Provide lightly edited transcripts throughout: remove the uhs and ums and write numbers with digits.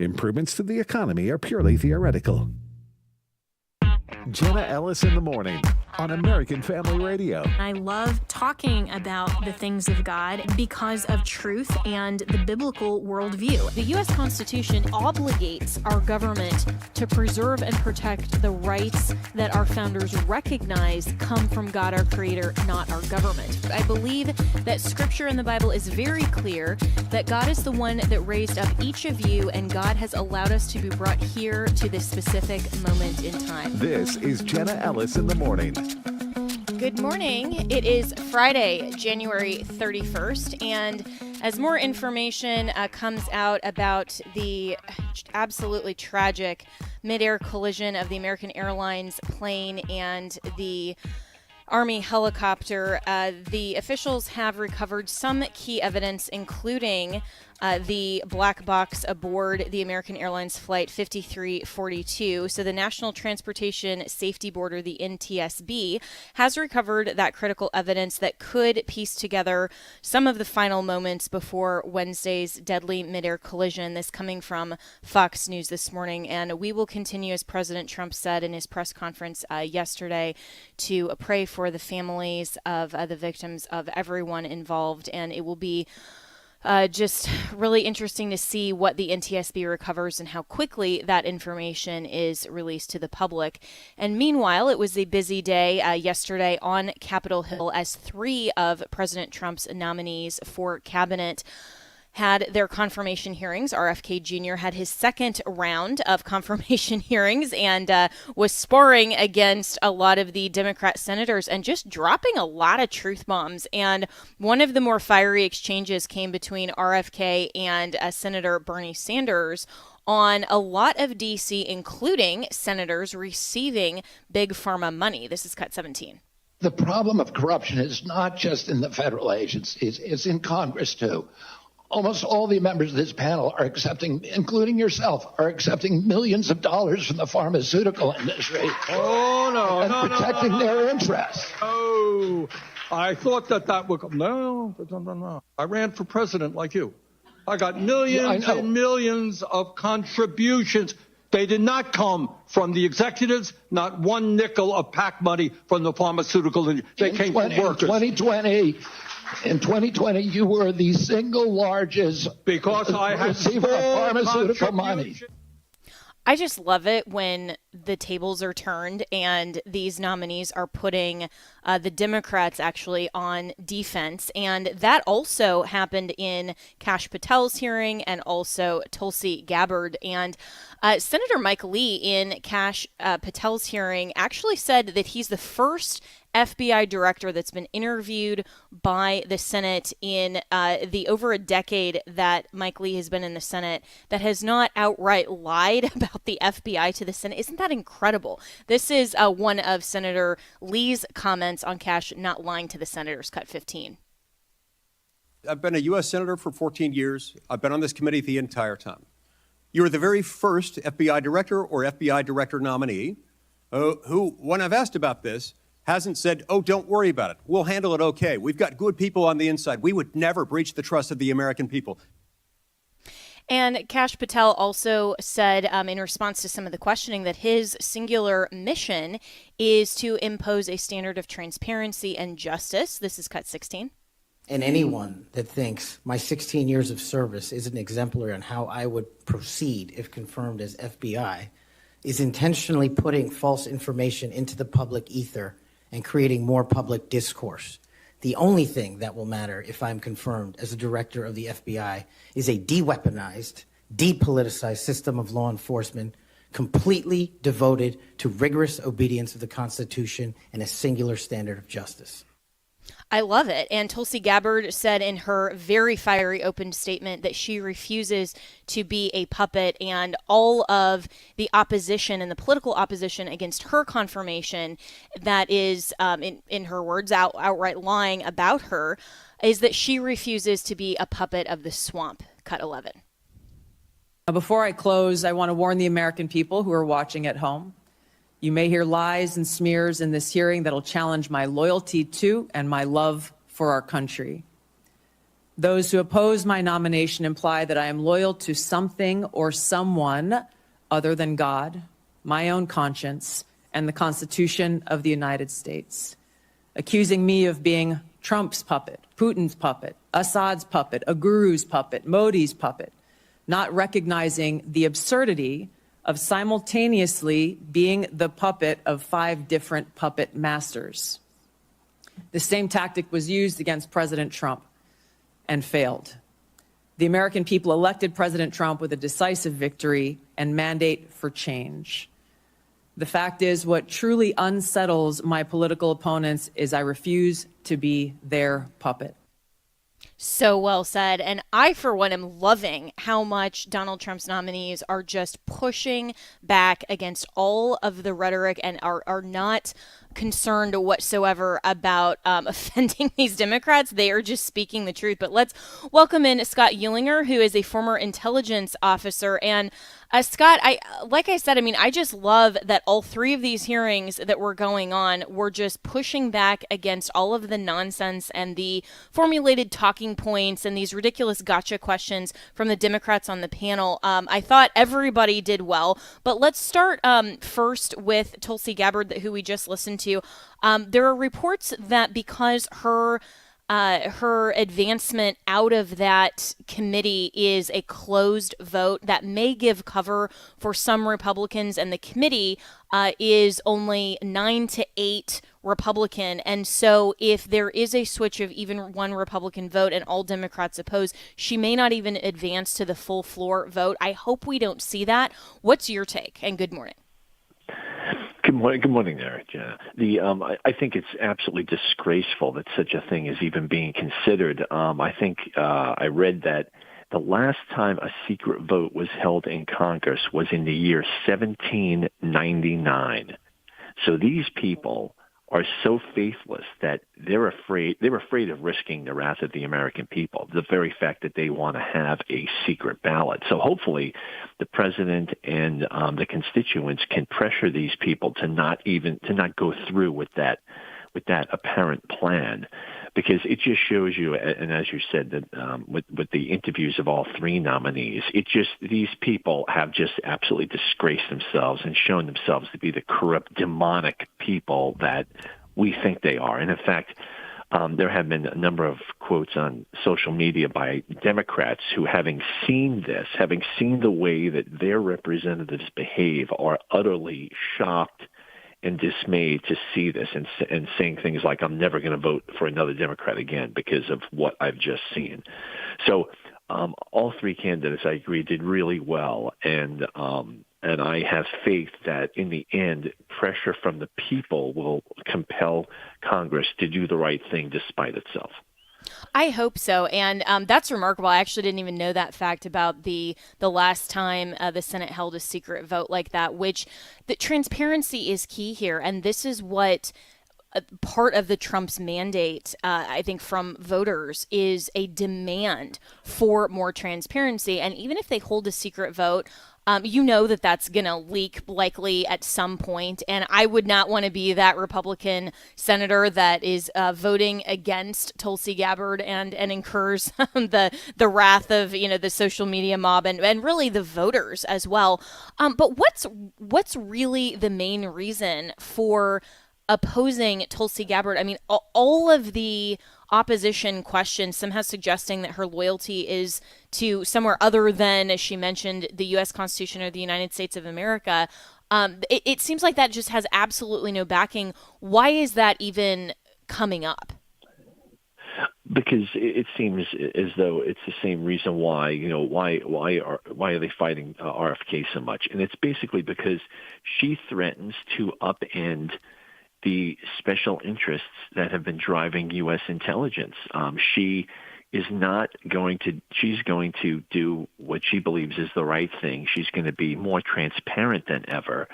Improvements to the economy are purely theoretical. Jenna Ellis in the morning on American Family Radio. I love talking about the things of God because of truth and the biblical worldview. The U.S. Constitution obligates our government to preserve and protect the rights that our founders recognize come from God, our Creator, not our government. I believe that Scripture in the Bible is very clear that God is the one that raised up each of you, and God has allowed us to be brought here to this specific moment in time. This is Jenna Ellis in the morning. Good morning. It is Friday, January 31st, and as more information comes out about the absolutely tragic mid-air collision of the American Airlines plane and the Army helicopter, the officials have recovered some key evidence, including the black box aboard the American Airlines Flight 5342. So the National Transportation Safety Board, or the NTSB, has recovered that critical evidence that could piece together some of the final moments before Wednesday's deadly midair collision. This coming from Fox News this morning. And we will continue, as President Trump said in his press conference yesterday, to pray for the families of the victims, of everyone involved. And it will be just really interesting to see what the NTSB recovers and how quickly that information is released to the public. And meanwhile, it was a busy day yesterday on Capitol Hill as three of President Trump's nominees for cabinet had their confirmation hearings. RFK Jr. had his second round of confirmation hearings and was sparring against a lot of the Democrat senators and just dropping a lot of truth bombs. And one of the more fiery exchanges came between RFK and Senator Bernie Sanders on a lot of D.C., including senators receiving big pharma money. This is Cut 17. The problem of corruption is not just in the federal agencies, it's in Congress too. Almost all the members of this panel are accepting, including yourself, are accepting millions of dollars from the pharmaceutical industry. And protecting their interests. Oh, I thought that would come. No. I ran for president like you. I got millions and millions of contributions. They did not come from the executives, not one nickel of PAC money from the pharmaceutical industry. They came from workers. In 2020, you were the single largest receiver of pharmaceutical money. I just love it when the tables are turned and these nominees are putting the Democrats actually on defense. And that also happened in Kash Patel's hearing and also Tulsi Gabbard. And Senator Mike Lee in Kash Patel's hearing actually said that he's the first FBI director that's been interviewed by the Senate in the over a decade that Mike Lee has been in the Senate that has not outright lied about the FBI to the Senate. Isn't that incredible? This is one of Senator Lee's comments on Kash not lying to the senators. Cut 15. I've been a U.S. Senator for 14 years. I've been on this committee the entire time. You were the very first FBI director or FBI director nominee who, when I've asked about this, hasn't said, oh, don't worry about it. We'll handle it okay. We've got good people on the inside. We would never breach the trust of the American people. And Kash Patel also said in response to some of the questioning that his singular mission is to impose a standard of transparency and justice. This is Cut 16. And anyone that thinks my 16 years of service isn't exemplary on how I would proceed if confirmed as FBI is intentionally putting false information into the public ether and creating more public discourse. The only thing that will matter if I'm confirmed as a director of the FBI is a de-weaponized, depoliticized system of law enforcement completely devoted to rigorous obedience of the Constitution and a singular standard of justice. I love it. And Tulsi Gabbard said in her very fiery open statement that she refuses to be a puppet, and all of the opposition and the political opposition against her confirmation that is, in her words, outright lying about her, is that she refuses to be a puppet of the swamp. Cut 11. Before I close, I want to warn the American people who are watching at home. You may hear lies and smears in this hearing that'll challenge my loyalty to and my love for our country. Those who oppose my nomination imply that I am loyal to something or someone other than God, my own conscience, and the Constitution of the United States. Accusing me of being Trump's puppet, Putin's puppet, Assad's puppet, a guru's puppet, Modi's puppet, not recognizing the absurdity of simultaneously being the puppet of 5 different puppet masters. The same tactic was used against President Trump and failed. The American people elected President Trump with a decisive victory and mandate for change. The fact is, what truly unsettles my political opponents is I refuse to be their puppet. So well said. And I, for one, am loving how much Donald Trump's nominees are just pushing back against all of the rhetoric and are not concerned whatsoever about offending these Democrats. They are just speaking the truth. But let's welcome in Scott Uhlinger, who is a former intelligence officer. And Scott, like I said, I just love that all 3 of these hearings that were going on were just pushing back against all of the nonsense and the formulated talking points and these ridiculous gotcha questions from the Democrats on the panel. I thought everybody did well, but let's start first with Tulsi Gabbard, who we just listened to. There are reports that because her advancement out of that committee is a closed vote that may give cover for some Republicans, and the committee is only 9-8 Republican. And so if there is a switch of even one Republican vote and all Democrats oppose, she may not even advance to the full floor vote. I hope we don't see that. What's your take? And good morning. Good morning there, Jenna. I think it's absolutely disgraceful that such a thing is even being considered. I think I read that the last time a secret vote was held in Congress was in the year 1799. So these people are so faithless that they're afraid of risking the wrath of the American people, the very fact that they want to have a secret ballot. So hopefully the president and the constituents can pressure these people to not go through with that apparent plan, because it just shows you, and as you said, that with the interviews of all 3 nominees, these people have just absolutely disgraced themselves and shown themselves to be the corrupt, demonic people that we think they are. And in fact, there have been a number of quotes on social media by Democrats who, having seen the way that their representatives behave, are utterly shocked and dismayed to see this, and saying things like, I'm never going to vote for another Democrat again because of what I've just seen. So all 3 candidates, I agree, did really well. And I have faith that in the end, pressure from the people will compel Congress to do the right thing despite itself. I hope so. And that's remarkable. I actually didn't even know that fact about the last time the Senate held a secret vote like that, which the transparency is key here. And this is what part of the Trump's mandate, I think, from voters is a demand for more transparency. And even if they hold a secret vote, you know that's going to leak likely at some point. And I would not want to be that Republican senator that is voting against Tulsi Gabbard and incurs the wrath of, the social media mob and really the voters as well. But what's really the main reason for opposing Tulsi Gabbard? I mean, all of the opposition questions somehow suggesting that her loyalty is to somewhere other than, as she mentioned, the U.S. Constitution or the United States of America. It seems like that just has absolutely no backing. Why is that even coming up? Because it seems as though it's the same reason why are they fighting RFK so much? And it's basically because she threatens to upend the special interests that have been driving U.S. intelligence. She's going to do what she believes is the right thing. She's going to be more transparent than ever.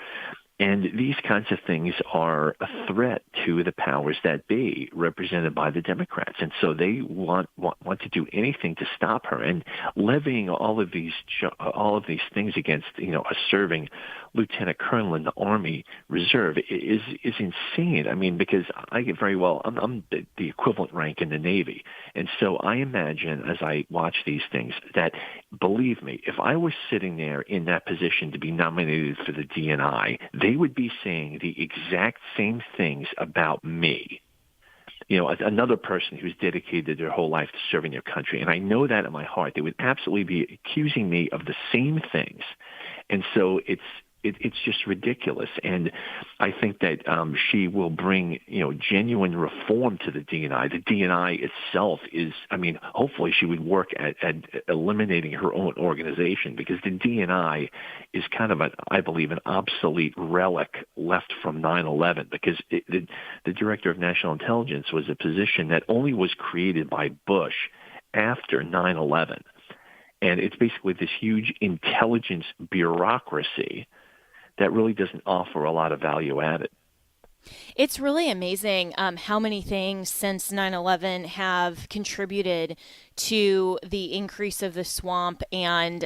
And these kinds of things are a threat to the powers that be, represented by the Democrats. And so they want to do anything to stop her. And levying all of these things against, a serving lieutenant colonel in the Army Reserve is insane. I mean, because I get very well, I'm the equivalent rank in the Navy. And so I imagine as I watch these things that, believe me, if I was sitting there in that position to be nominated for the DNI, they would be saying the exact same things about me. Another person who's dedicated their whole life to serving their country. And I know that in my heart. They would absolutely be accusing me of the same things. And so it's just ridiculous. And I think that she will bring, genuine reform to the DNI. The DNI itself is, hopefully she would work at eliminating her own organization, because the DNI is kind of, I believe, an obsolete relic left from 9/11, because the Director of National Intelligence was a position that only was created by Bush after 9/11. And it's basically this huge intelligence bureaucracy that really doesn't offer a lot of value added. It's really amazing how many things since 9/11 have contributed to the increase of the swamp and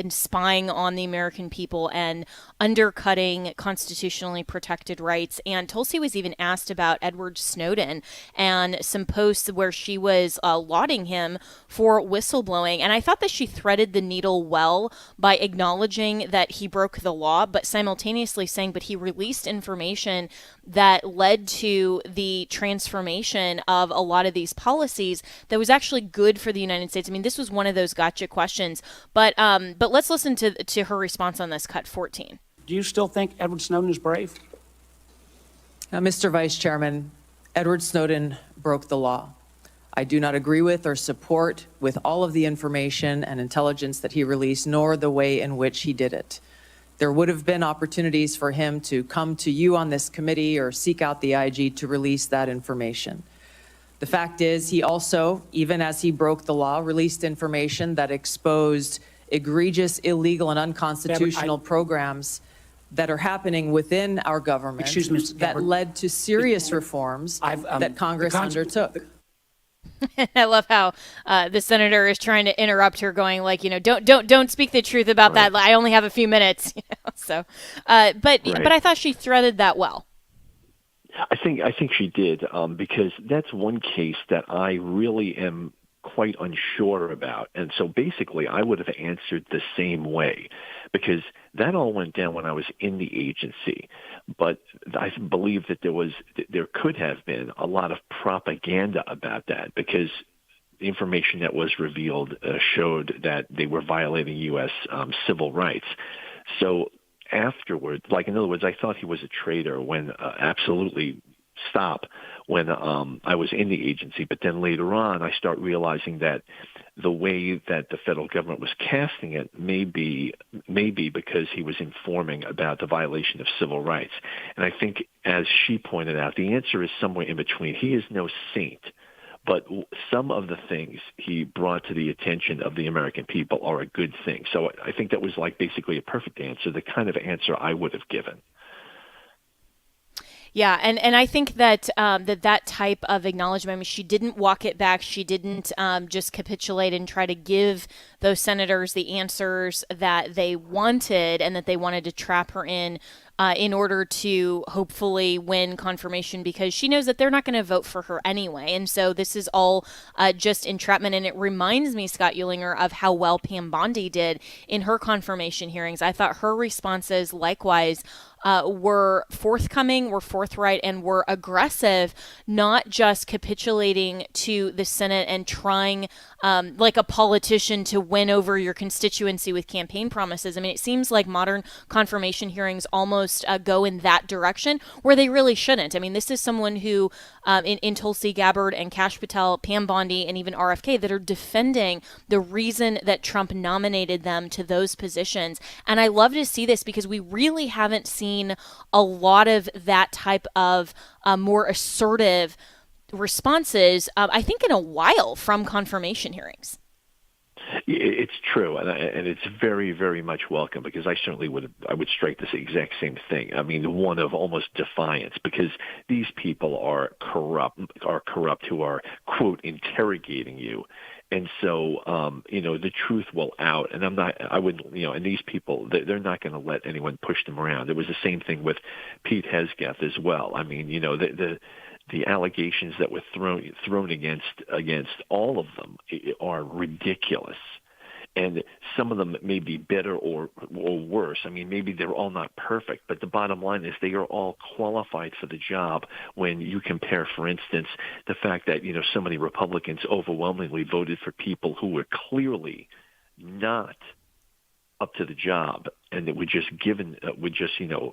spying on the American people and undercutting constitutionally protected rights. And Tulsi was even asked about Edward Snowden and some posts where she was lauding him for whistleblowing. And I thought that she threaded the needle well by acknowledging that he broke the law, but simultaneously saying, but he released information that led to the transformation of a lot of these policies that was actually good for the United States. I mean, this was one of those gotcha questions, but let's listen to her response on this, cut 14. Do you still think Edward Snowden is brave? Mr. Vice Chairman, Edward Snowden broke the law. I do not agree with or support with all of the information and intelligence that he released, nor the way in which he did it. There would have been opportunities for him to come to you on this committee or seek out the IG to release that information. The fact is, he also, even as he broke the law, released information that exposed egregious, illegal, and unconstitutional programs that are happening within our government that led to serious reforms that Congress undertook. I love how the senator is trying to interrupt her, going like, don't speak the truth about that. I only have a few minutes. So, but I thought she threaded that well. I think she did, because that's one case that I really am quite unsure about. And so basically I would have answered the same way, because that all went down when I was in the agency. But I believe that there could have been a lot of propaganda about that, because the information that was revealed showed that they were violating U.S. Civil rights. So afterwards, in other words, I thought he was a traitor when absolutely stop when I was in the agency. But then later on, I start realizing that the way that the federal government was casting it may be because he was informing about the violation of civil rights. And I think, as she pointed out, the answer is somewhere in between. He is no saint, but some of the things he brought to the attention of the American people are a good thing. So I think that was basically a perfect answer, the kind of answer I would have given. Yeah, and I think that that type of acknowledgement, she didn't walk it back. She didn't just capitulate and try to give those senators the answers that they wanted and that they wanted to trap her in order to hopefully win confirmation, because she knows that they're not going to vote for her anyway. And so this is all just entrapment. And it reminds me, Scott Eulinger, of how well Pam Bondi did in her confirmation hearings. I thought her responses likewise were forthcoming, were forthright, and were aggressive, not just capitulating to the Senate and trying like a politician to win over your constituency with campaign promises. I mean, it seems like modern confirmation hearings almost go in that direction where they really shouldn't. I mean, this is someone who in Tulsi Gabbard and Kash Patel, Pam Bondi, and even RFK that are defending the reason that Trump nominated them to those positions. And I love to see this because we really haven't seen a lot of that type of more assertive responses, I think, in a while from confirmation hearings. It's true, and it's very, very much welcome, because I certainly would strike this exact same thing. I mean, one of almost defiance, because these people are corrupt who are, quote, interrogating you. And so, the truth will out. And and these people, they're not going to let anyone push them around. It was the same thing with Pete Hegseth as well. I mean, the allegations that were thrown against all of them are ridiculous. And some of them may be better or worse. I mean, maybe they're all not perfect, but the bottom line is they are all qualified for the job. When you compare, for instance, the fact that, so many Republicans overwhelmingly voted for people who were clearly not up to the job, and that were just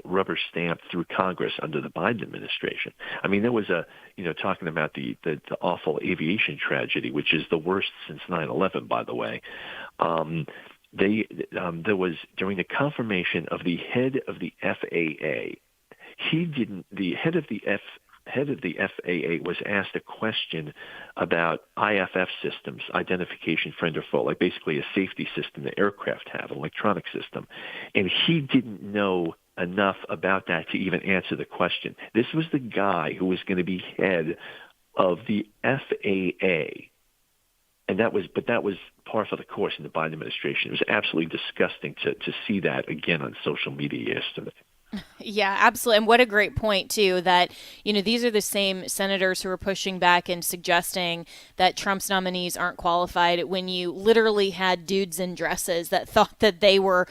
rubber stamped through Congress under the Biden administration. I mean, there was talking about the awful aviation tragedy, which is the worst since 9/11, by the way. There was, during the confirmation of the head of the FAA, the head of the FAA was asked a question about IFF systems, identification friend or foe, like basically a safety system that aircraft have, an electronic system. And he didn't know enough about that to even answer the question. This was the guy who was going to be head of the FAA. And that was par for the course in the Biden administration. It was absolutely disgusting to see that again on social media yesterday. Yeah, absolutely. And what a great point, too, that, these are the same senators who are pushing back and suggesting that Trump's nominees aren't qualified, when you literally had dudes in dresses that thought that they were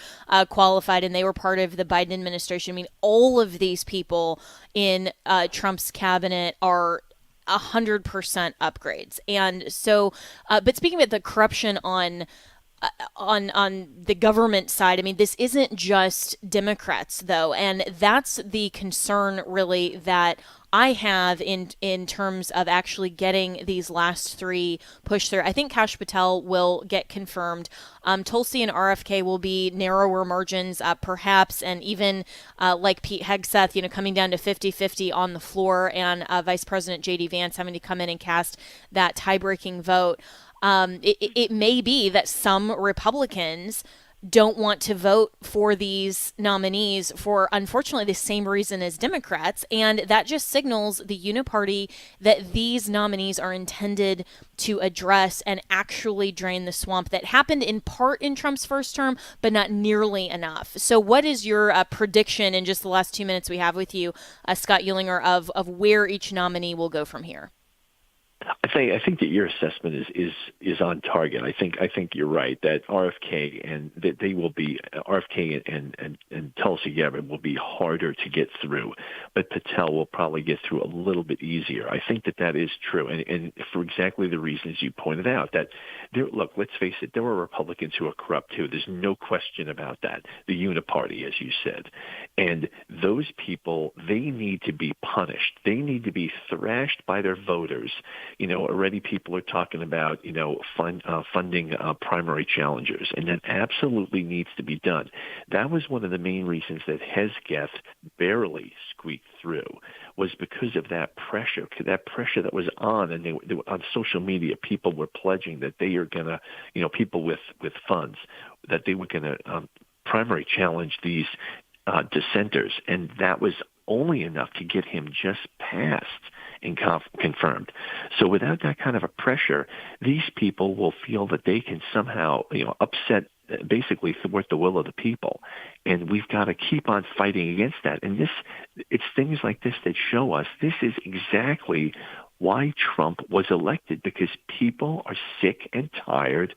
qualified and they were part of the Biden administration. I mean, all of these people in Trump's cabinet are 100% upgrades. And so, but speaking of the corruption on the government side, I mean, this isn't just Democrats, though, and that's the concern, really, that I have in terms of actually getting these last three pushed through. I think Kash Patel will get confirmed. Tulsi and RFK will be narrower margins, perhaps, and even like Pete Hegseth, coming down to 50-50 on the floor, and Vice President J.D. Vance having to come in and cast that tie-breaking vote. It may be that some Republicans don't want to vote for these nominees for, unfortunately, the same reason as Democrats, and that just signals the uniparty that these nominees are intended to address and actually drain the swamp that happened in part in Trump's first term, but not nearly enough. So what is your prediction in just the last 2 minutes we have with you, Scott Uhlinger, of where each nominee will go from here? I think that your assessment is on target. I think you're right that RFK and that they will be RFK and Tulsi Gabbard will be harder to get through, but Patel will probably get through a little bit easier. I think that is true, and for exactly the reasons you pointed out. That look, let's face it, there are Republicans who are corrupt too. There's no question about that. The uniparty, as you said, and those people, they need to be punished. They need to be thrashed by their voters. Already people are talking about, funding primary challengers, and that absolutely needs to be done. That was one of the main reasons that Hegseth barely squeaked through, was because of that pressure that was on, and they on social media, people were pledging that they are going to, people with funds, that they were going to primary challenge these dissenters, and that was only enough to get him just passed and confirmed. So without that kind of a pressure, these people will feel that they can somehow, upset, basically thwart the will of the people. And we've got to keep on fighting against that. And it's things like this that show us this is exactly why Trump was elected, because people are sick and tired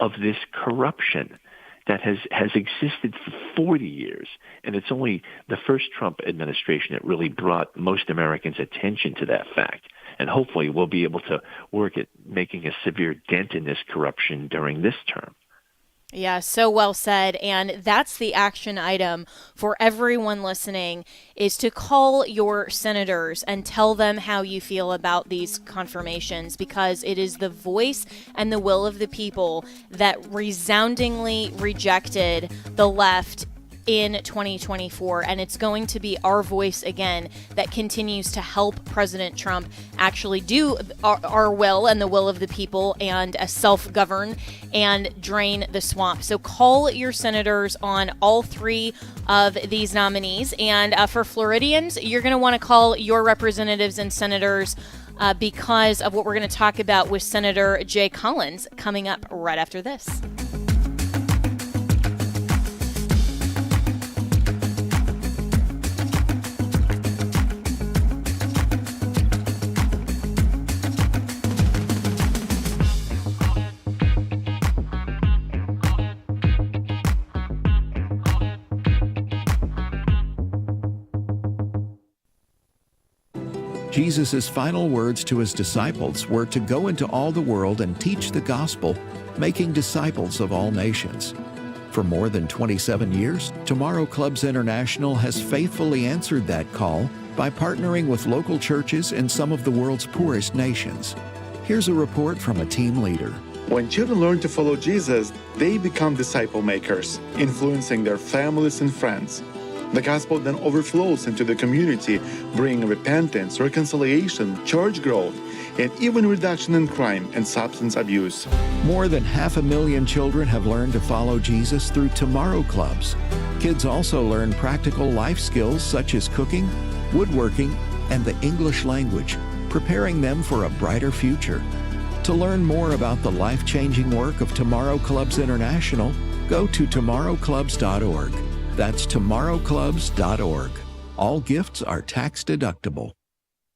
of this corruption that has existed for 40 years. And it's only the first Trump administration that really brought most Americans' attention to that fact. And hopefully we'll be able to work at making a severe dent in this corruption during this term. Yeah, so well said. And that's the action item for everyone listening, is to call your senators and tell them how you feel about these confirmations, because it is the voice and the will of the people that resoundingly rejected the left in 2024, and it's going to be our voice again that continues to help President Trump actually do our will and the will of the people and self-govern and drain the swamp. So call your senators on all three of these nominees, and for Floridians, you're going to want to call your representatives and senators because of what we're going to talk about with Senator Jay Collins coming up right after this. Jesus' final words to his disciples were to go into all the world and teach the gospel, making disciples of all nations. For more than 27 years, Tomorrow Clubs International has faithfully answered that call by partnering with local churches in some of the world's poorest nations. Here's a report from a team leader. When children learn to follow Jesus, they become disciple makers, influencing their families and friends. The gospel then overflows into the community, bringing repentance, reconciliation, church growth, and even reduction in crime and substance abuse. More than 500,000 children have learned to follow Jesus through Tomorrow Clubs. Kids also learn practical life skills such as cooking, woodworking, and the English language, preparing them for a brighter future. To learn more about the life-changing work of Tomorrow Clubs International, go to tomorrowclubs.org. That's tomorrowclubs.org. All gifts are tax deductible.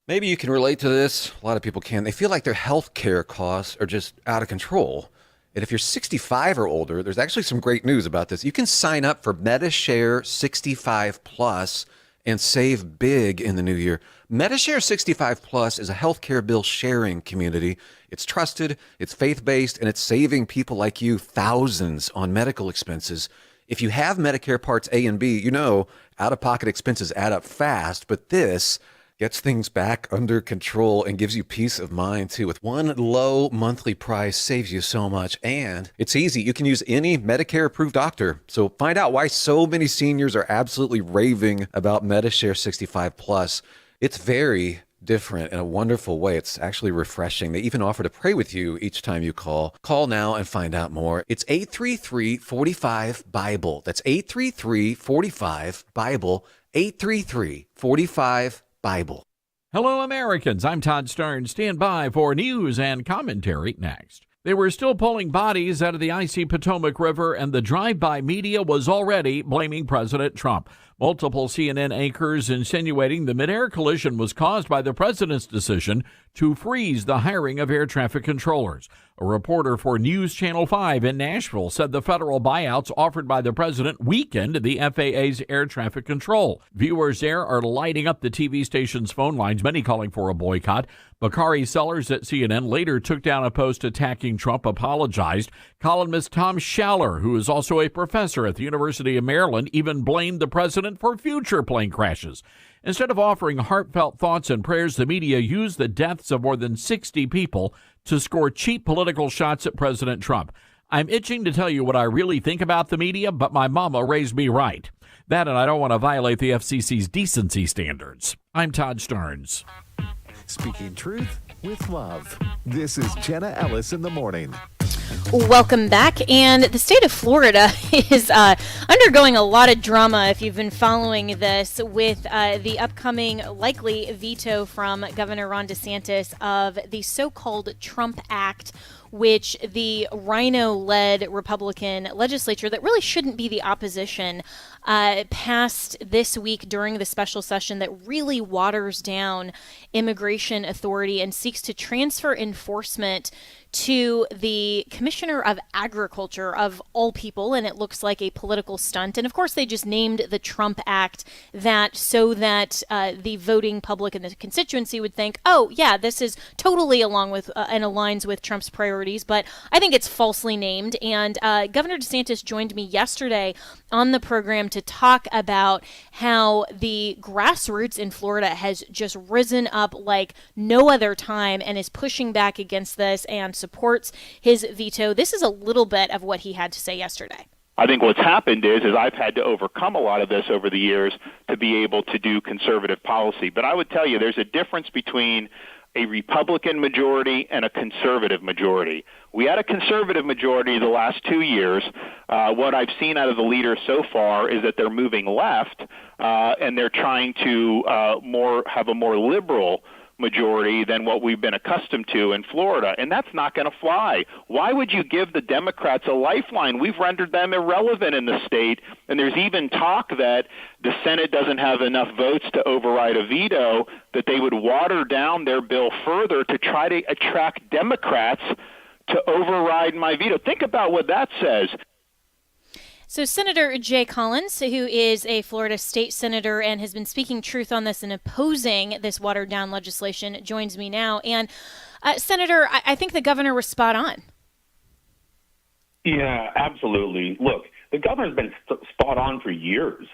Maybe you can relate to this. A lot of people can. They feel like their health care costs are just out of control. And if you're 65 or older, there's actually some great news about this. You can sign up for MediShare 65 Plus and save big in the new year. MediShare 65 Plus is a healthcare bill sharing community. It's trusted, it's faith-based, and it's saving people like you thousands on medical expenses. If you have Medicare Parts A and B, you know out-of-pocket expenses add up fast, but this gets things back under control and gives you peace of mind, too. With one low monthly price, saves you so much, and it's easy. You can use any Medicare-approved doctor. So find out why so many seniors are absolutely raving about MediShare 65 Plus. It's very different in a wonderful way. It's actually refreshing. They even offer to pray with you each time you call. Call now and find out more. It's 833-45-BIBLE. That's 833-45-BIBLE. 833-45-BIBLE. Hello, Americans. I'm Todd Stern. Stand by for news and commentary next. They were still pulling bodies out of the icy Potomac River, and the drive-by media was already blaming President Trump. Multiple CNN anchors insinuating the mid-air collision was caused by the president's decision to freeze the hiring of air traffic controllers. A reporter for News Channel 5 in Nashville said the federal buyouts offered by the president weakened the FAA's air traffic control. Viewers there are lighting up the TV station's phone lines, many calling for a boycott. Bakari Sellers at CNN later took down a post attacking Trump, apologized. Columnist Tom Schaller, who is also a professor at the University of Maryland, even blamed the president for future plane crashes. Instead of offering heartfelt thoughts and prayers, the media used the deaths of more than 60 people to score cheap political shots at President Trump. I'm itching to tell you what I really think about the media, but my mama raised me right. That, and I don't want to violate the FCC's decency standards. I'm Todd Stearns. Speaking truth with love. This is Jenna Ellis in the morning. Welcome back. And the state of Florida is undergoing a lot of drama, if you've been following this, with the upcoming likely veto from Governor Ron DeSantis of the so-called Trump Act, which the Rhino-led Republican legislature that really shouldn't be the opposition passed this week during the special session that really waters down immigration authority and seeks to transfer enforcement to the Commissioner of Agriculture of all people, and it looks like a political stunt. And of course, they just named the Trump Act so that the voting public and the constituency would think, oh, yeah, this is totally along with and aligns with Trump's priorities. But I think it's falsely named. And Governor DeSantis joined me yesterday on the program to talk about how the grassroots in Florida has just risen up like no other time and is pushing back against this and supports his veto. This is a little bit of what he had to say yesterday. I think what's happened is I've had to overcome a lot of this over the years to be able to do conservative policy. But I would tell you there's a difference between a Republican majority and a conservative majority. We had a conservative majority the last 2 years. What I've seen out of the leaders so far is that they're moving left, and they're trying to have a more liberal majority than what we've been accustomed to in Florida, and that's not going to fly. Why would you give the Democrats a lifeline? We've rendered them irrelevant in the state, and there's even talk that the Senate doesn't have enough votes to override a veto, that they would water down their bill further to try to attract Democrats to override my veto. Think about what that says. So Senator Jay Collins, who is a Florida state senator and has been speaking truth on this and opposing this watered-down legislation, joins me now. And Senator, I think the governor was spot on. Yeah, absolutely. Look, the governor's been spot on for years.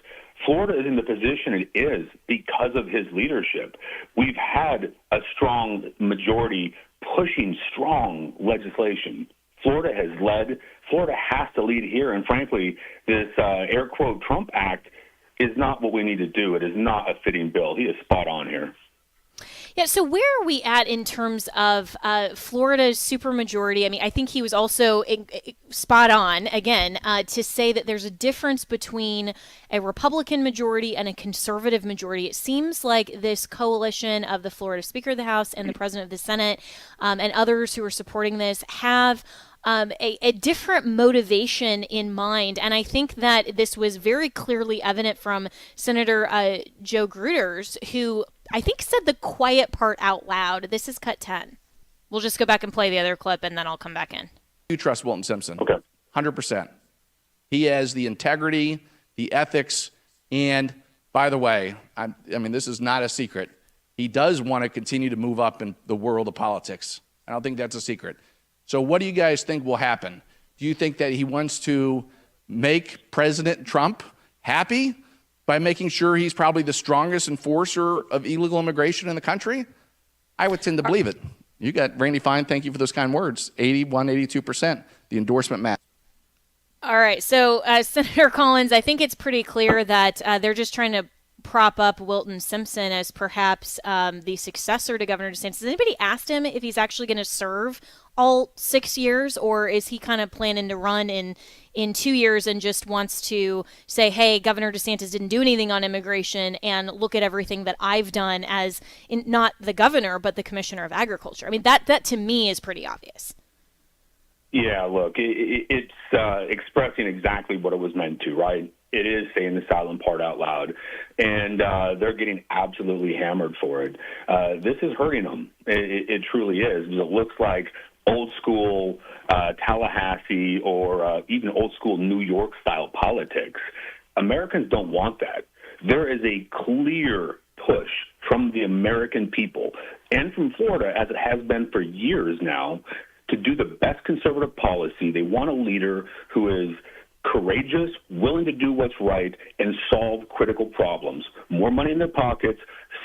Florida is in the position it is because of his leadership. We've had a strong majority pushing strong legislation. Florida has led. Florida has to lead here. And frankly, this air quote Trump Act is not what we need to do. It is not a fitting bill. He is spot on here. Yeah, so where are we at in terms of Florida's supermajority? I mean, I think he was also spot on, again, to say that there's a difference between a Republican majority and a conservative majority. It seems like this coalition of the Florida Speaker of the House and the President of the Senate and others who are supporting this have a different motivation in mind. And I think that this was very clearly evident from Senator Joe Gruters, who I think said the quiet part out loud. This is cut 10. We'll just go back and play the other clip, and then I'll come back in. You trust Wilton Simpson. Okay. 100%. He has the integrity, the ethics, and by the way, I mean, this is not a secret. He does want to continue to move up in the world of politics. I don't think that's a secret. So what do you guys think will happen? Do you think that he wants to make President Trump happy by making sure he's probably the strongest enforcer of illegal immigration in the country? I would tend to believe it. You got Randy Fine. Thank you for those kind words. 82%, the endorsement match. All right. So, Senator Collins, I think it's pretty clear that they're just trying to prop up Wilton Simpson as perhaps the successor to Governor DeSantis. Has anybody asked him if he's actually going to serve all 6 years, or is he kind of planning to run in 2 years and just wants to say, hey, Governor DeSantis didn't do anything on immigration, and look at everything that I've done as not the governor, but the commissioner of agriculture? I mean, that to me is pretty obvious. Yeah, look, it's expressing exactly what it was meant to, right? It is saying the silent part out loud, and they're getting absolutely hammered for it. This is hurting them. It truly is. It looks like old school Tallahassee or even old school New York style politics. Americans don't want that. There is a clear push from the American people and from Florida, as it has been for years now, to do the best conservative policy. They want a leader who is courageous, willing to do what's right, and solve critical problems. More money in their pockets,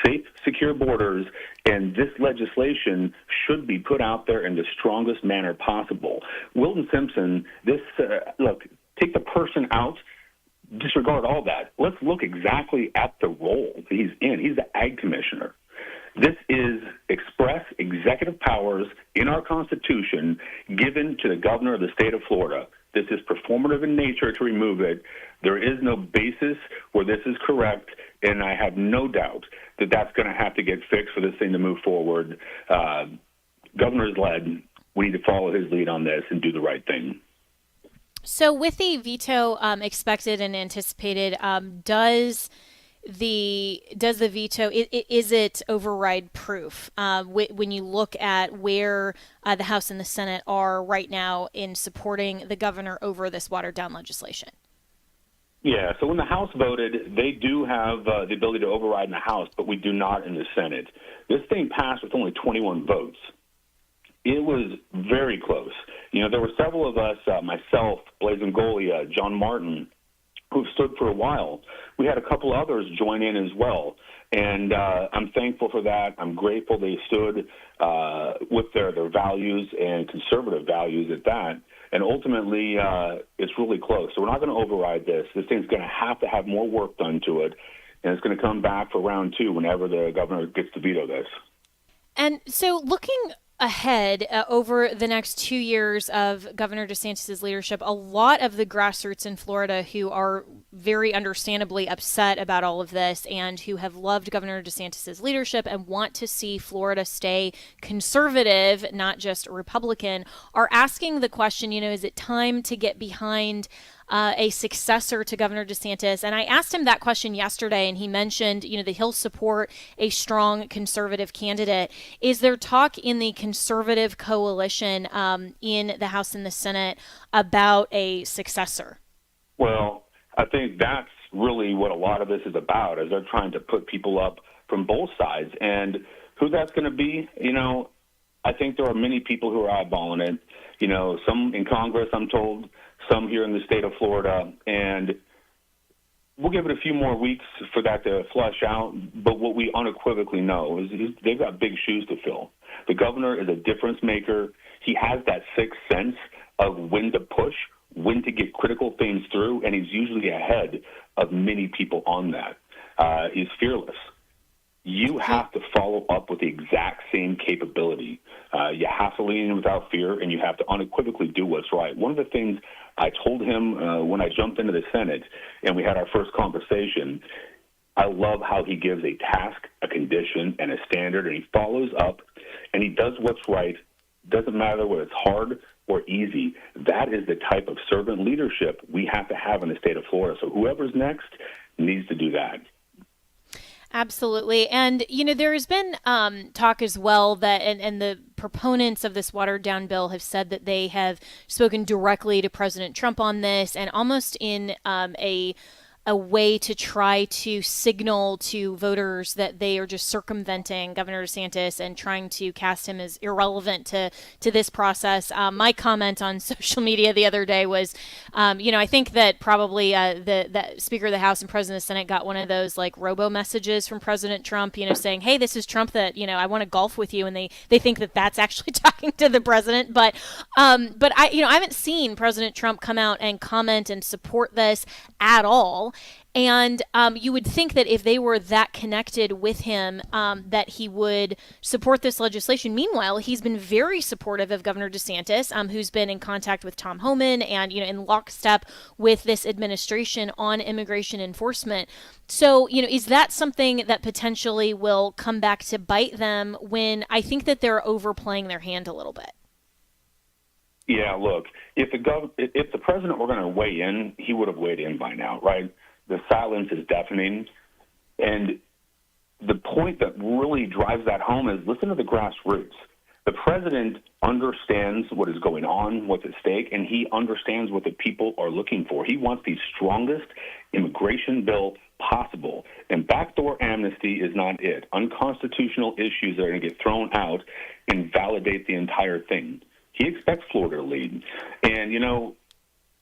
safe, secure borders, and this legislation should be put out there in the strongest manner possible. Wilton Simpson, look, take the person out, disregard all that. Let's look exactly at the role he's in. He's the Ag Commissioner. This is express executive powers in our Constitution given to the governor of the state of Florida. This is performative in nature to remove it. There is no basis where this is correct, and I have no doubt that that's going to have to get fixed for this thing to move forward. Governor's led. We need to follow his lead on this and do the right thing. So with the veto expected and anticipated, does the veto, is it override proof when you look at where the House and the Senate are right now in supporting the governor over this watered down legislation? Yeah, so when the House voted, they do have the ability to override in the House, but we do not in the Senate. This thing passed with only 21 votes. It was very close. You know, there were several of us, myself, Blaise Ngolia, John Martin, who've stood for a while. We had a couple others join in as well. And I'm thankful for that. I'm grateful they stood with their values and conservative values at that. And ultimately, it's really close. So we're not going to override this. This thing's going to have more work done to it. And it's going to come back for round 2 whenever the governor gets to veto this. And so looking ahead over the next 2 years of Governor DeSantis' leadership, a lot of the grassroots in Florida who are very understandably upset about all of this and who have loved Governor DeSantis' leadership and want to see Florida stay conservative, not just Republican, are asking the question, is it time to get behind a successor to Governor DeSantis? And I asked him that question yesterday, and he mentioned, that he'll support a strong conservative candidate. Is there talk in the conservative coalition in the House and the Senate about a successor? Well, I think that's really what a lot of this is about, is they're trying to put people up from both sides. And who that's going to be, I think there are many people who are eyeballing it. Some in Congress, I'm told, some here in the state of Florida, and we'll give it a few more weeks for that to flush out. But what we unequivocally know is they've got big shoes to fill. The governor is a difference maker. He has that sixth sense of when to push, when to get critical things through, and he's usually ahead of many people on that. He's fearless. You have to follow up with the exact same capability. You have to lean in without fear, and you have to unequivocally do what's right. One of the things I told him when I jumped into the Senate and we had our first conversation, I love how he gives a task, a condition, and a standard, and he follows up, and he does what's right. Doesn't matter whether it's hard or easy. That is the type of servant leadership we have to have in the state of Florida. So whoever's next needs to do that. Absolutely. And, there has been talk as well that, and the proponents of this watered down bill have said that they have spoken directly to President Trump on this, and almost in a way to try to signal to voters that they are just circumventing Governor DeSantis and trying to cast him as irrelevant to this process. My comment on social media the other day was, I think that probably the Speaker of the House and President of the Senate got one of those like robo messages from President Trump, saying, hey, this is Trump that, I want to golf with you. And they think that that's actually talking to the president. But I haven't seen President Trump come out and comment and support this at all. And you would think that if they were that connected with him, that he would support this legislation. Meanwhile, he's been very supportive of Governor DeSantis, who's been in contact with Tom Homan and, in lockstep with this administration on immigration enforcement. So, is that something that potentially will come back to bite them when I think that they're overplaying their hand a little bit? Yeah, look, if the president were going to weigh in, he would have weighed in by now, right? The silence is deafening. And the point that really drives that home is listen to the grassroots. The president understands what is going on, what's at stake, and he understands what the people are looking for. He wants the strongest immigration bill possible. And backdoor amnesty is not it. Unconstitutional issues are going to get thrown out and validate the entire thing. He expects Florida to lead. And,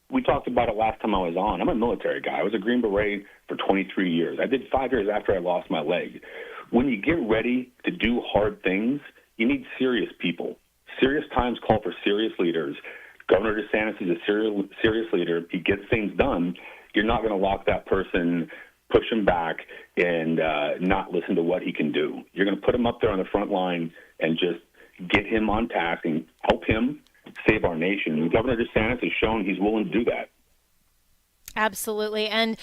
we talked about it last time I was on. I'm a military guy. I was a Green Beret for 23 years. I did 5 years after I lost my leg. When you get ready to do hard things, you need serious people. Serious times call for serious leaders. Governor DeSantis is a serious leader. He gets things done. You're not going to lock that person, push him back, and not listen to what he can do. You're going to put him up there on the front line and just get him on task and help him save our nation. And Governor DeSantis has shown he's willing to do that. Absolutely. And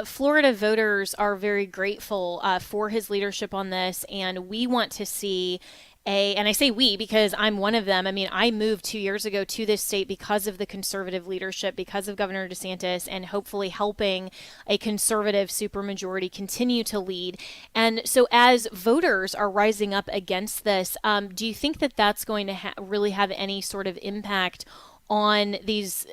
Florida voters are very grateful for his leadership on this. And we want to see and I say we because I'm one of them. I mean, I moved 2 years ago to this state because of the conservative leadership, because of Governor DeSantis, and hopefully helping a conservative supermajority continue to lead. And so as voters are rising up against this, do you think that that's going to really have any sort of impact on these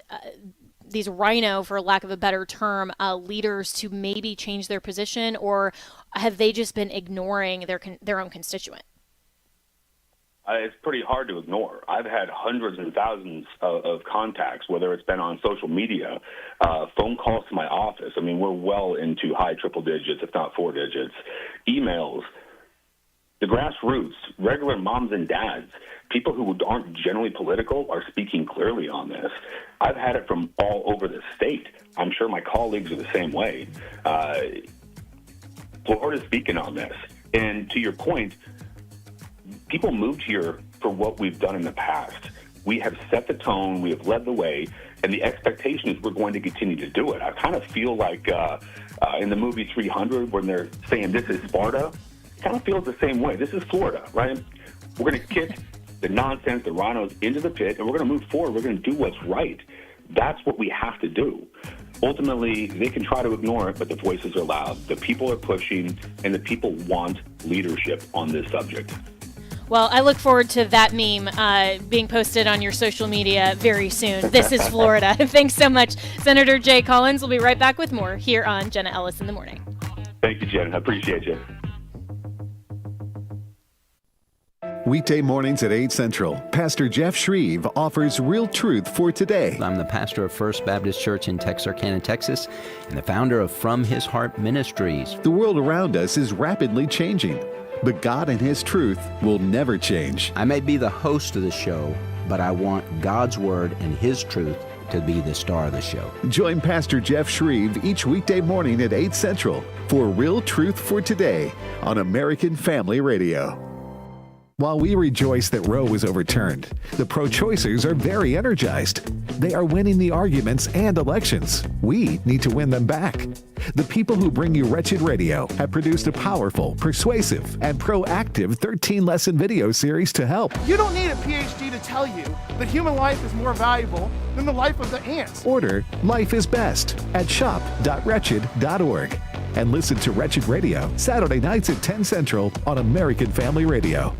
rhino, for lack of a better term, leaders to maybe change their position, or have they just been ignoring their own constituent? it's pretty hard to ignore. I've had hundreds and thousands of contacts, whether it's been on social media, phone calls to my office. I mean, we're well into high triple digits, if not 4 digits, emails. The grassroots, regular moms and dads, people who aren't generally political are speaking clearly on this. I've had it from all over the state. I'm sure my colleagues are the same way. Florida's speaking on this. And to your point, people moved here for what we've done in the past. We have set the tone, we have led the way, and the expectation is we're going to continue to do it. I kind of feel like in the movie 300 when they're saying this is Sparta, it kind of feels the same way. This is Florida, right? We're going to kick the nonsense, the rhinos into the pit, and we're going to move forward. We're going to do what's right. That's what we have to do. Ultimately, they can try to ignore it, but the voices are loud. The people are pushing, and the people want leadership on this subject. Well, I look forward to that meme being posted on your social media very soon. This is Florida. Thanks so much, Senator Jay Collins. We'll be right back with more here on Jenna Ellis in the Morning. Thank you, Jen. I appreciate you. Weekday mornings at 8 Central, Pastor Jeff Shreve offers real truth for today. I'm the pastor of First Baptist Church in Texarkana, Texas, and the founder of From His Heart Ministries. The world around us is rapidly changing, but God and His truth will never change. I may be the host of the show, but I want God's Word and His truth to be the star of the show. Join Pastor Jeff Shreve each weekday morning at 8 Central for Real Truth for Today on American Family Radio. While we rejoice that Roe was overturned, the pro-choicers are very energized. They are winning the arguments and elections. We need to win them back. The people who bring you Wretched Radio have produced a powerful, persuasive, and proactive 13-lesson video series to help. You don't need a PhD to tell you that human life is more valuable than the life of the ants. Order Life is Best at shop.wretched.org. And listen to Wretched Radio Saturday nights at 10 Central on American Family Radio.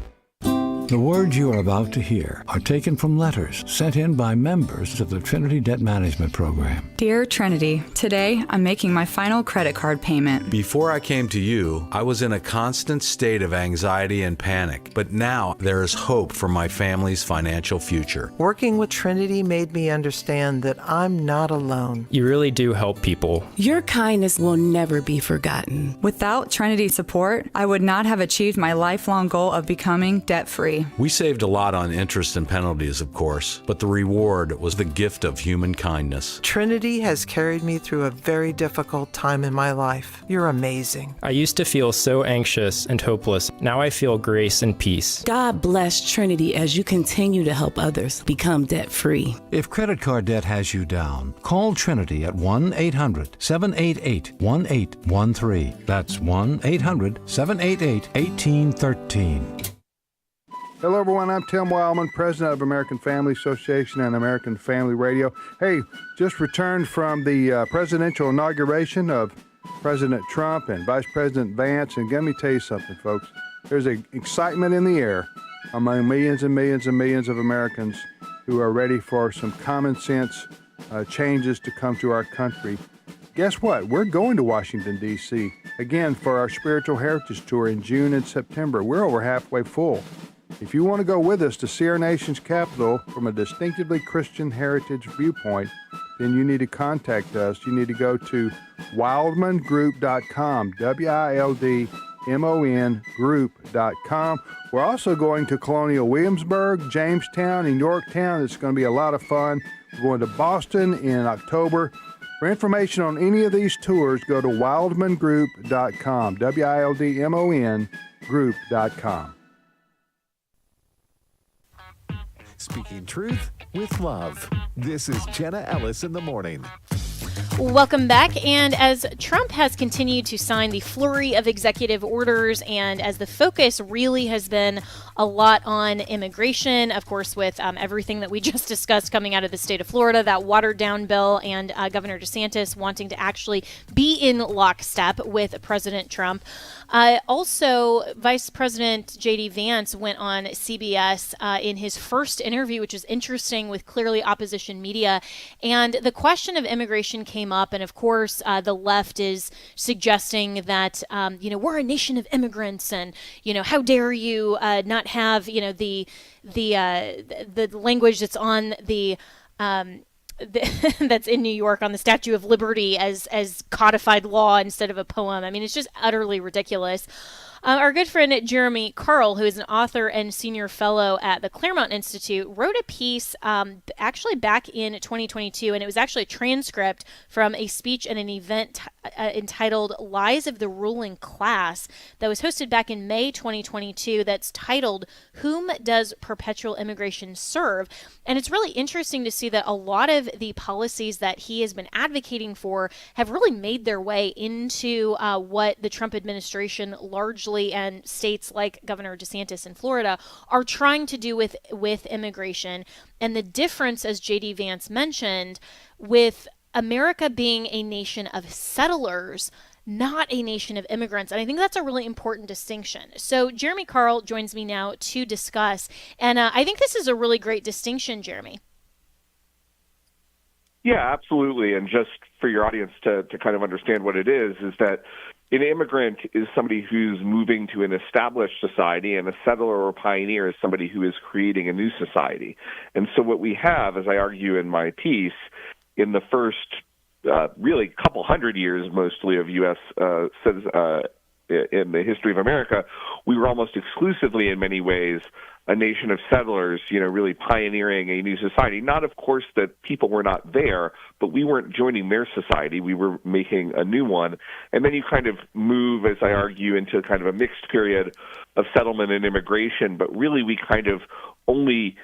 The words you are about to hear are taken from letters sent in by members of the Trinity Debt Management Program. Dear Trinity, today I'm making my final credit card payment. Before I came to you, I was in a constant state of anxiety and panic, but now there is hope for my family's financial future. Working with Trinity made me understand that I'm not alone. You really do help people. Your kindness will never be forgotten. Without Trinity support, I would not have achieved my lifelong goal of becoming debt-free. We saved a lot on interest and penalties, of course, but the reward was the gift of human kindness. Trinity has carried me through a very difficult time in my life. You're amazing. I used to feel so anxious and hopeless. Now I feel grace and peace. God bless Trinity as you continue to help others become debt-free. If credit card debt has you down, call Trinity at 1-800-788-1813. That's 1-800-788-1813. Hello, everyone. I'm Tim Wildman, president of American Family Association and American Family Radio. Hey, just returned from the presidential inauguration of President Trump and Vice President Vance. And let me tell you something, folks. There's an excitement in the air among millions and millions and millions of Americans who are ready for some common sense changes to come to our country. Guess what? We're going to Washington, D.C. again for our Spiritual Heritage Tour in June and September. We're over halfway full. If you want to go with us to see our nation's capital from a distinctively Christian heritage viewpoint, then you need to contact us. You need to go to wildmangroup.com, WILDMON group.com. We're also going to Colonial Williamsburg, Jamestown, and Yorktown. It's going to be a lot of fun. We're going to Boston in October. For information on any of these tours, go to wildmangroup.com, WILDMON group.com. Speaking truth with love. This is Jenna Ellis in the Morning. Welcome back. And as Trump has continued to sign the flurry of executive orders, and as the focus really has been a lot on immigration, of course, with everything that we just discussed coming out of the state of Florida, that watered down bill, and Governor DeSantis wanting to actually be in lockstep with President Trump. Also, Vice President J.D. Vance went on CBS in his first interview, which is interesting, with clearly opposition media. And the question of immigration came came up. And of course, the left is suggesting that, we're a nation of immigrants and, how dare you not have, the language that's on the that's in New York on the Statue of Liberty as codified law instead of a poem. I mean, it's just utterly ridiculous. Our good friend Jeremy Carl, who is an author and senior fellow at the Claremont Institute, wrote a piece actually back in 2022, and it was actually a transcript from a speech at an event entitled Lies of the Ruling Class that was hosted back in May 2022 that's titled, Whom Does Perpetual Immigration Serve? And it's really interesting to see that a lot of the policies that he has been advocating for have really made their way into what the Trump administration largely and states like Governor DeSantis in Florida are trying to do with immigration. And the difference, as J.D. Vance mentioned, with America being a nation of settlers, not a nation of immigrants. And I think that's a really important distinction. So Jeremy Carl joins me now to discuss. And I think this is a really great distinction, Jeremy. Yeah, absolutely. And just for your audience to kind of understand what it is that an immigrant is somebody who's moving to an established society, and a settler or pioneer is somebody who is creating a new society. And so what we have, as I argue in my piece, in the first really couple hundred years mostly of U.S. In the history of America, we were almost exclusively in many ways a nation of settlers, really pioneering a new society. Not, of course, that people were not there, but we weren't joining their society. We were making a new one. And then you kind of move, as I argue, into kind of a mixed period of settlement and immigration, but really we kind of only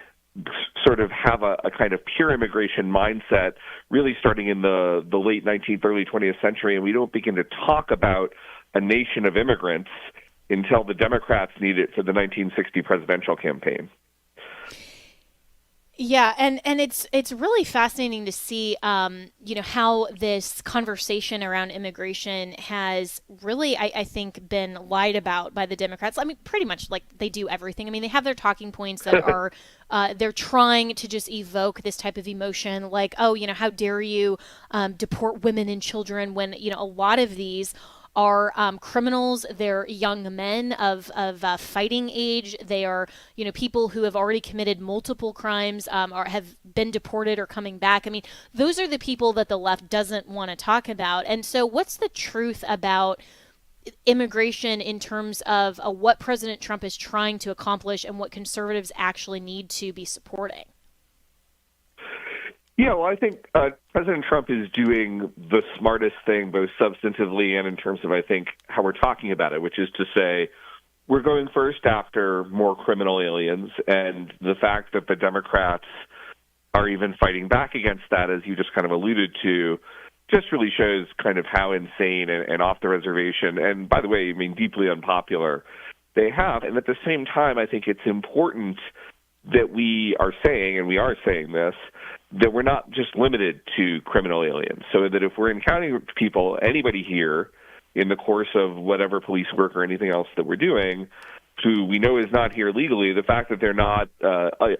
sort of have a kind of pure immigration mindset really starting in the late 19th, early 20th century, and we don't begin to talk about a nation of immigrants until the Democrats need it for the 1960 presidential campaign. Yeah, and it's really fascinating to see, how this conversation around immigration has really, I think, been lied about by the Democrats. I mean, pretty much like they do everything. I mean, they have their talking points that are, they're trying to just evoke this type of emotion, like, oh, how dare you deport women and children when, a lot of these are criminals. They're young men of fighting age. They are, people who have already committed multiple crimes, or have been deported or coming back. I mean, those are the people that the left doesn't want to talk about. And so what's the truth about immigration in terms of what President Trump is trying to accomplish and what conservatives actually need to be supporting? Yeah, well, I think President Trump is doing the smartest thing, both substantively and in terms of, I think, how we're talking about it, which is to say we're going first after more criminal aliens, and the fact that the Democrats are even fighting back against that, as you just kind of alluded to, just really shows kind of how insane and off the reservation, and by the way, I mean, deeply unpopular they have. And at the same time, I think it's important that we are saying, and we are saying this, that we're not just limited to criminal aliens. So that if we're encountering people, anybody here in the course of whatever police work or anything else that we're doing, who we know is not here legally, the fact that they're not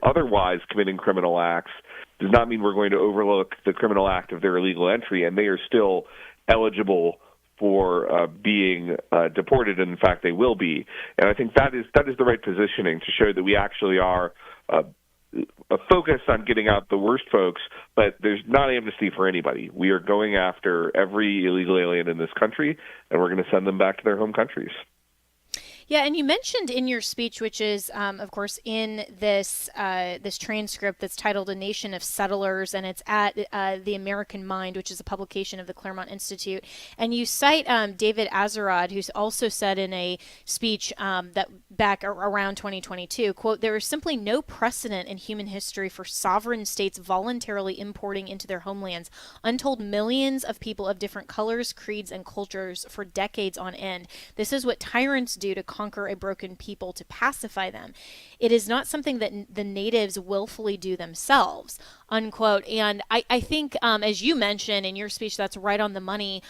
otherwise committing criminal acts does not mean we're going to overlook the criminal act of their illegal entry, and they are still eligible for being deported, and in fact they will be. And I think that is the right positioning to show that we actually are focused on getting out the worst folks, but there's not amnesty for anybody. We are going after every illegal alien in this country, and we're going to send them back to their home countries. Yeah, and you mentioned in your speech, which is, of course, in this this transcript that's titled "A Nation of Settlers," and it's at The American Mind, which is a publication of the Claremont Institute. And you cite David Azarad, who's also said in a speech that back around 2022, quote, "There is simply no precedent in human history for sovereign states voluntarily importing into their homelands untold millions of people of different colors, creeds, and cultures for decades on end. This is what tyrants do to conquer a broken people, to pacify them. It is not something that the natives willfully do themselves," unquote. And I think, as you mentioned in your speech, that's right on the money,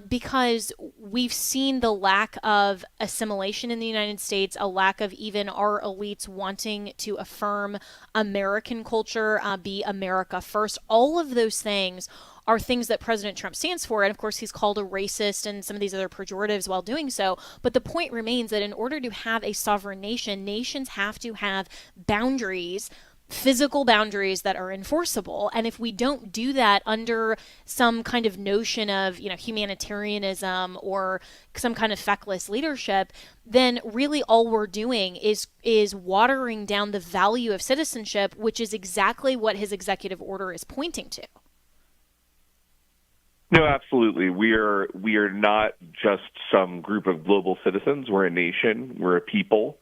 because we've seen the lack of assimilation in the United States, a lack of even our elites wanting to affirm American culture, be America first. All of those things are things that President Trump stands for. And of course, he's called a racist and some of these other pejoratives while doing so. But the point remains that in order to have a sovereign nation, nations have to have boundaries, physical boundaries that are enforceable. And if we don't do that under some kind of notion of, humanitarianism or some kind of feckless leadership, then really all we're doing is watering down the value of citizenship, which is exactly what his executive order is pointing to. No, absolutely. We are not just some group of global citizens. We're a nation. We're a people.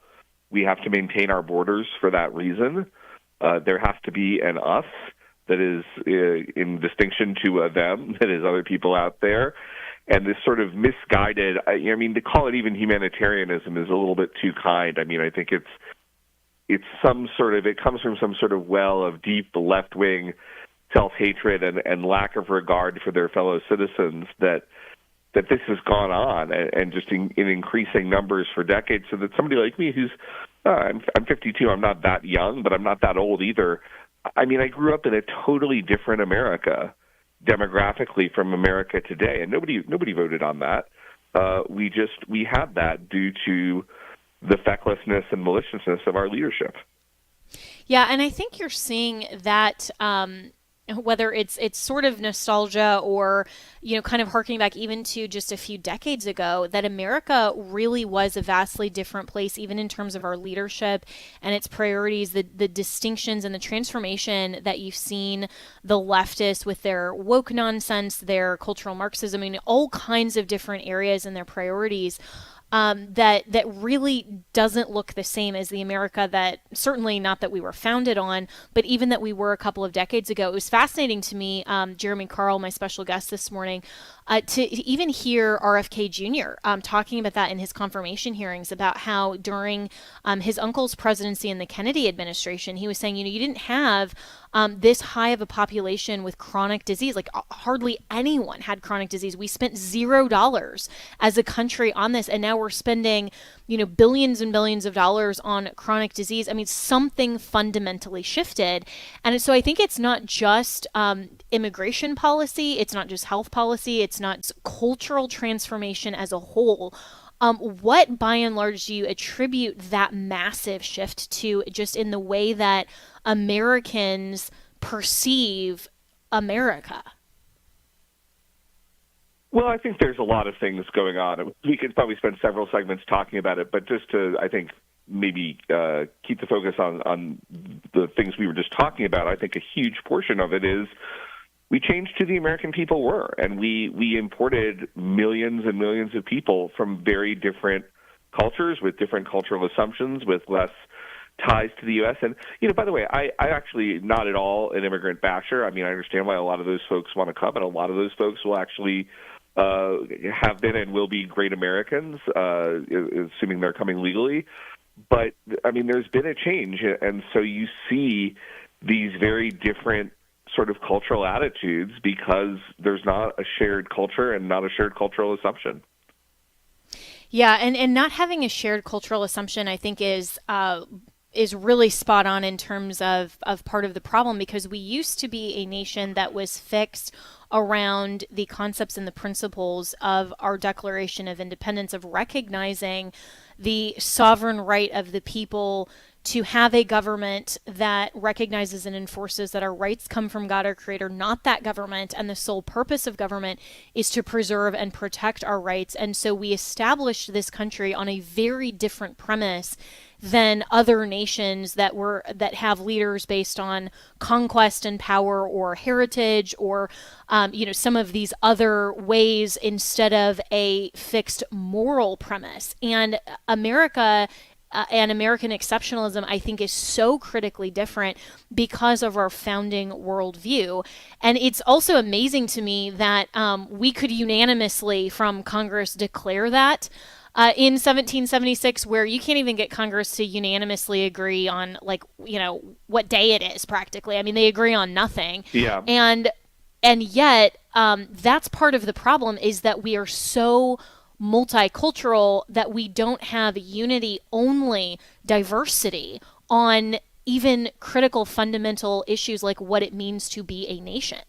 We have to maintain our borders for that reason. There has to be an us that is in distinction to a them, that is other people out there. And this sort of misguided, to call it even humanitarianism is a little bit too kind. I think it comes from some sort of well of deep left-wing self-hatred and lack of regard for their fellow citizens that this has gone on and just in increasing numbers for decades, so that somebody like me who's I'm 52, I'm not that young, but I'm not that old either. I grew up in a totally different America demographically from America today, and nobody voted on that. We had that due to the fecklessness and maliciousness of our leadership. Yeah, and I think you're seeing that whether it's sort of nostalgia or, kind of harkening back even to just a few decades ago, that America really was a vastly different place, even in terms of our leadership and its priorities, the distinctions and the transformation that you've seen the leftists with their woke nonsense, their cultural Marxism, all kinds of different areas and their priorities. That really doesn't look the same as the America that, certainly not that we were founded on, but even that we were a couple of decades ago. It was fascinating to me, Jeremy Carl, my special guest this morning, to even hear RFK Jr. Talking about that in his confirmation hearings, about how during his uncle's presidency in the Kennedy administration, he was saying, you didn't have this high of a population with chronic disease. Like hardly anyone had chronic disease. We spent $0 as a country on this, and now we're spending, billions and billions of dollars on chronic disease. Something fundamentally shifted. And so I think it's not just immigration policy, it's not just health policy, it's not cultural transformation as a whole. What, by and large, do you attribute that massive shift to, just in the way that Americans perceive America? Well, I think there's a lot of things going on. We could probably spend several segments talking about it, but just to, I think, maybe keep the focus on the things we were just talking about, I think a huge portion of it is we changed who the American people were, and we imported millions and millions of people from very different cultures with different cultural assumptions, with less ties to the U.S. And, by the way, I actually not at all an immigrant basher. I understand why a lot of those folks want to come, and a lot of those folks will actually have been and will be great Americans, assuming they're coming legally. But, there's been a change, and so you see these very different sort of cultural attitudes because there's not a shared culture and not a shared cultural assumption. Yeah, and not having a shared cultural assumption, I think, is really spot on in terms of part of the problem, because we used to be a nation that was fixed around the concepts and the principles of our Declaration of Independence, of recognizing the sovereign right of the people to have a government that recognizes and enforces that our rights come from God, our Creator, not that government. And the sole purpose of government is to preserve and protect our rights. And so we established this country on a very different premise than other nations that have leaders based on conquest and power or heritage or some of these other ways, instead of a fixed moral premise. And America and American exceptionalism, I think, is so critically different because of our founding worldview. And it's also amazing to me that we could unanimously from Congress declare that in 1776, where you can't even get Congress to unanimously agree on, what day it is, practically. They agree on nothing. Yeah. And yet, that's part of the problem, is that we are so multicultural that we don't have unity, only diversity on even critical fundamental issues like what it means to be a nation.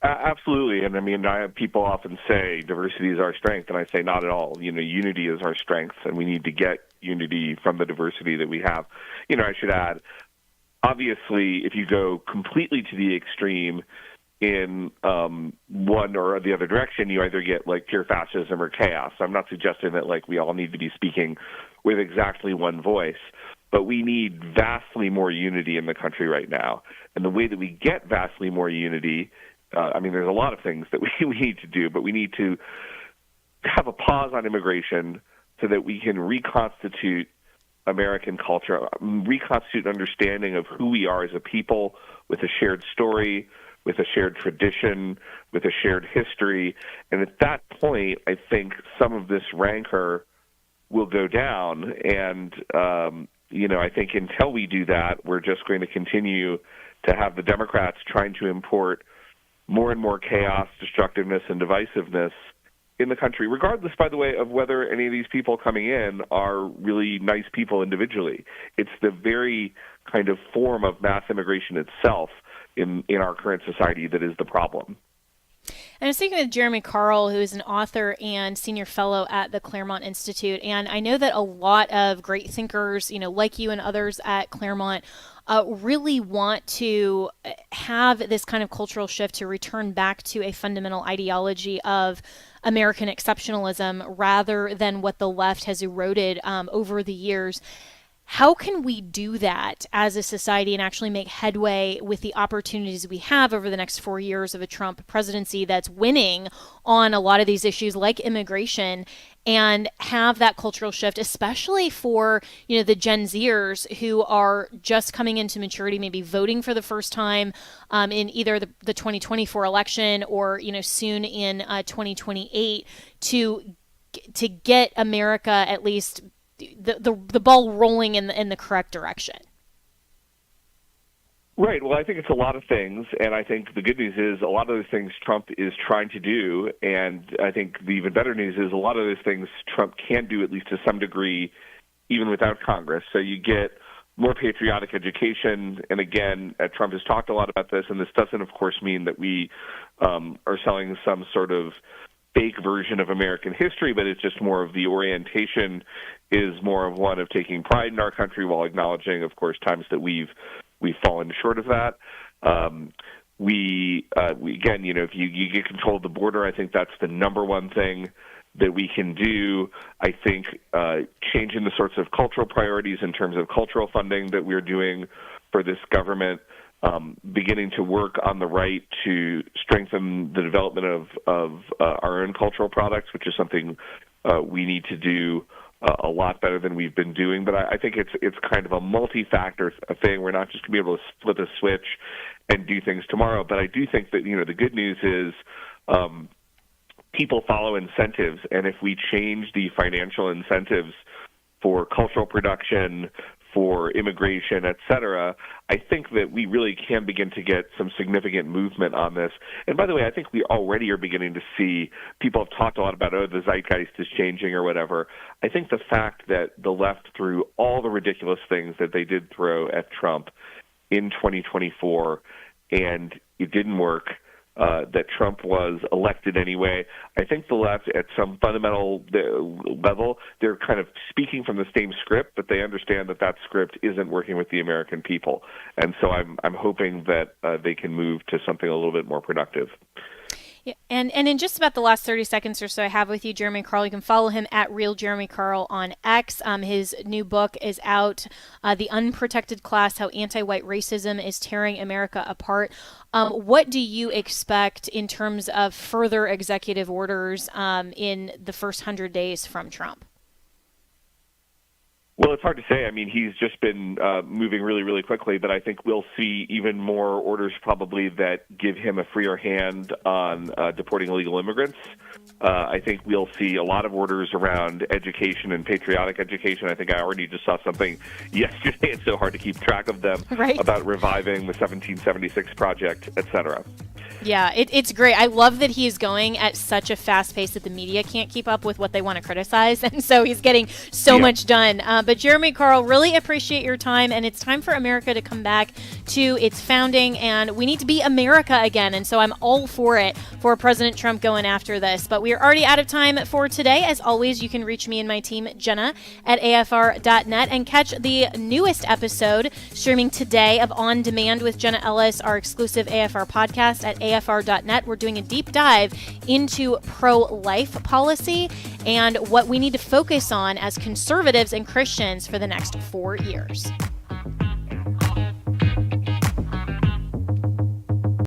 Absolutely. And I mean, people often say diversity is our strength, and I say not at all. Unity is our strength, and we need to get unity from the diversity that we have. I should add, obviously, if you go completely to the extreme in one or the other direction, you either get like pure fascism or chaos. I'm not suggesting that we all need to be speaking with exactly one voice, but we need vastly more unity in the country right now. And the way that we get vastly more unity, there's a lot of things that we need to do, but we need to have a pause on immigration so that we can reconstitute American culture, reconstitute understanding of who we are as a people with a shared story, with a shared tradition, with a shared history. And at that point, I think some of this rancor will go down. And, I think until we do that, we're just going to continue to have the Democrats trying to import more and more chaos, destructiveness, and divisiveness in the country, regardless, by the way, of whether any of these people coming in are really nice people individually. It's the very kind of form of mass immigration itself in our current society that is the problem. And I was speaking with Jeremy Carl, who is an author and senior fellow at the Claremont Institute. And I know that a lot of great thinkers, like you and others at Claremont, really want to have this kind of cultural shift to return back to a fundamental ideology of American exceptionalism rather than what the left has eroded over the years. How can we do that as a society and actually make headway with the opportunities we have over the next 4 years of a Trump presidency that's winning on a lot of these issues like immigration, and have that cultural shift, especially for, the Gen Zers who are just coming into maturity, maybe voting for the first time in either the 2024 election or, soon in 2028 to get America at least the ball rolling in the correct direction. Right. Well, I think it's a lot of things, and I think the good news is a lot of those things Trump is trying to do, and I think the even better news is a lot of those things Trump can do, at least to some degree, even without Congress. So you get more patriotic education, and again, Trump has talked a lot about this, and this doesn't, of course, mean that we are selling some sort of fake version of American history, but it's just more of the orientation is more of one of taking pride in our country while acknowledging, of course, times that we've fallen short of that. We again, if you get control of the border, I think that's the number one thing that we can do. I think changing the sorts of cultural priorities in terms of cultural funding that we're doing for this government, beginning to work on the right to strengthen the development of our own cultural products, which is something we need to do a lot better than we've been doing. But I think it's kind of a multi-factor thing. We're not just going to be able to flip a switch and do things tomorrow. But I do think that, the good news is people follow incentives. And if we change the financial incentives for cultural production, for immigration, et cetera, I think that we really can begin to get some significant movement on this. And by the way, I think we already are beginning to see, people have talked a lot about, the zeitgeist is changing or whatever. I think the fact that the left threw all the ridiculous things that they did throw at Trump in 2024 and it didn't work, that Trump was elected anyway. I think the left, at some fundamental level, they're kind of speaking from the same script, but they understand that script isn't working with the American people. And so I'm hoping that they can move to something a little bit more productive. Yeah, and in just about the last 30 seconds or so I have with you, Jeremy Carl, you can follow him at Real Jeremy Carl on X. His new book is out, The Unprotected Class, How Anti-White Racism is Tearing America Apart. What do you expect in terms of further executive orders in the first 100 days from Trump? Well, it's hard to say. I mean, he's just been moving really, really quickly, but I think we'll see even more orders probably that give him a freer hand on deporting illegal immigrants. I think we'll see a lot of orders around education and patriotic education. I think I already just saw something yesterday. It's so hard to keep track of them, right, about reviving the 1776 Project, et cetera. Yeah, it's great. I love that he's going at such a fast pace that the media can't keep up with what they want to criticize, and so he's getting so much done. But Jeremy, Carl, really appreciate your time, and it's time for America to come back to its founding, and we need to be America again, and so I'm all for it, for President Trump going after this. But we are already out of time for today. As always, you can reach me and my team, Jenna, at afr.net, and catch the newest episode streaming today of On Demand with Jenna Ellis, our exclusive AFR podcast at afr.net. We're doing a deep dive into pro-life policy and what we need to focus on as conservatives and Christians for the next 4 years.